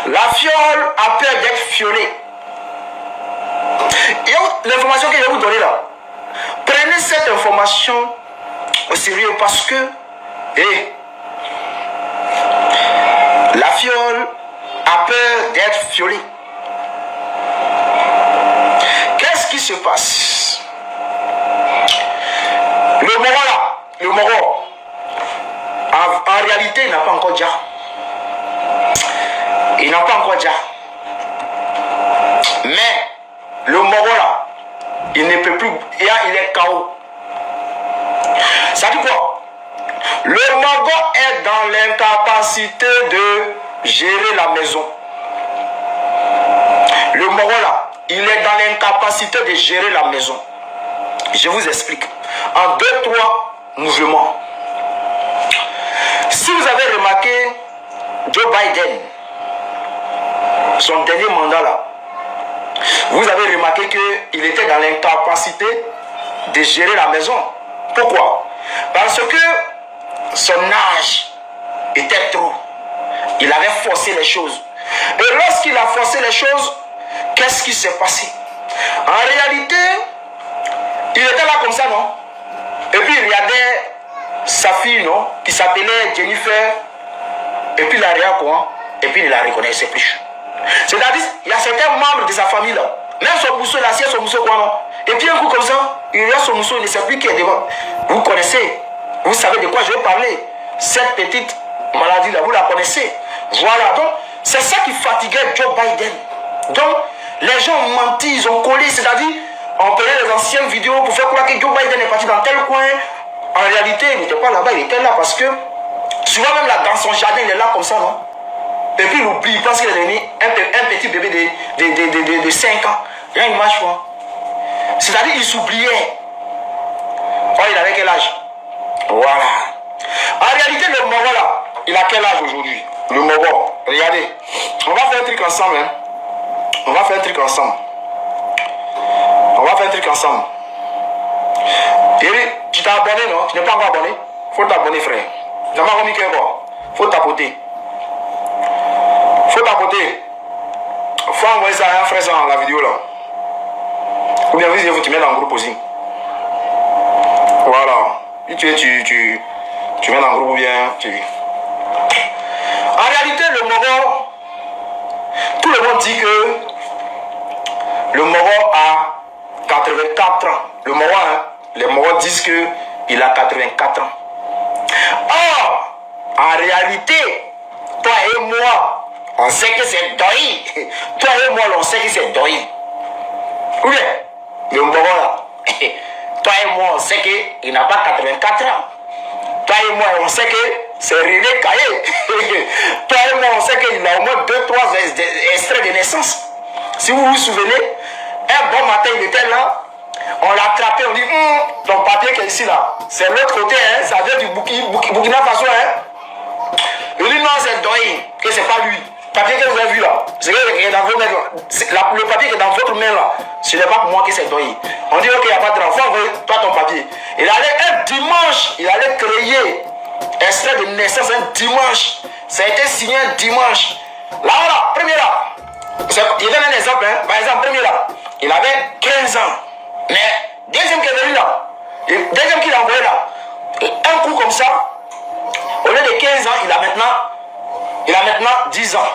La fiole a peur d'être fiolée. Et l'information que je vais vous donner là, prenez cette information au sérieux parce que la fiole a peur d'être fiolée. Qu'est-ce qui se passe? Le Moro, en réalité, il n'a pas encore déjà. Il n'a pas encore déjà. Mais le Moro là, il ne peut plus, il est KO. Ça dit quoi? Le Moro est dans l'incapacité de gérer la maison. Le Moro là, il est dans l'incapacité de gérer la maison. Je vous explique. En 2-3 mouvements. Si vous avez remarqué Joe Biden, son dernier mandat là, vous avez remarqué qu'il était dans l'incapacité de gérer la maison. Pourquoi? Parce que son âge était trop. Il avait forcé les choses. Et lorsqu'il a forcé les choses, qu'est-ce qui s'est passé? En réalité, il était là comme ça, non? Et puis il regardait sa fille, non? Qui s'appelait Jennifer. Et puis il la regardait quoi? Et puis il ne la reconnaissait plus. C'est-à-dire, il y a certains membres de sa famille là. Même son mousseau, il assied son mousseau quoi, non? Et puis un coup comme ça, il regarde son mousseau, il ne sait plus qui est devant. Vous connaissez, vous savez de quoi je vais parler. Cette petite maladie là, vous la connaissez. Voilà, donc c'est ça qui fatiguait Joe Biden. Donc, les gens ont menti, ils ont collé, c'est-à-dire, on prenait les anciennes vidéos pour faire croire que Joe Biden est parti dans tel coin. En réalité, il n'était pas là-bas, il était là parce que, souvent même là, dans son jardin, il est là comme ça, non? Et puis il oublie, il pense qu'il est devenu un petit bébé de 5 ans. Il y a une image, quoi. C'est-à-dire, il s'oubliait. Oh, il avait quel âge? Voilà. En réalité, le Moro là, il a quel âge aujourd'hui? Le Moro, regardez. On va faire un truc ensemble, hein. On va faire un truc ensemble. On va faire un truc ensemble. Et tu t'es abonné, non? Tu n'es pas encore abonné? Faut t'abonner, frère. Tu n'as pas remis quelque part. Faut tapoter. Faut tapoter. Faut envoyer ça à un frère dans la vidéo là. Ou bien vous tu mets dans le groupe aussi. Voilà. Et tu mets dans le groupe ou bien tu. En réalité, le Moro, tout le monde dit que le Moro a 84 ans. Le Moro, hein, les Moros disent qu'il a 84 ans. Or, en réalité, toi et moi, on sait que c'est Doi. Toi et moi, on sait que c'est Doi. Ou bien, le Moro là, toi et moi, on sait qu'il n'a pas 84 ans. Toi et moi, on sait que c'est René Caillé. Toi et moi, on sait qu'il a au moins 2-3 extraits de naissance. Si vous vous souvenez, un bon matin, il était là. On l'a attrapé, on dit, ton papier qui est ici là, c'est l'autre côté, hein, ça vient du Burkina Faso, hein. Il dit non, c'est Doi, que c'est pas lui. Le papier que vous avez vu là, c'est dans vos mains là. Le papier qui est dans votre main là, ce n'est pas pour moi que c'est Doi. On dit ok, il n'y a pas de d'enfant, toi ton papier. Il allait un dimanche, il allait créer extrait de naissance un dimanche. Ça a été signé un dimanche. Là, voilà, premier là. Il donne un exemple, hein. Par exemple, premier là, il avait 15 ans. Mais deuxième qui est venu là, deuxième qu'il a envoyé là, un coup comme ça, au lieu de 15 ans, il a maintenant 10 ans.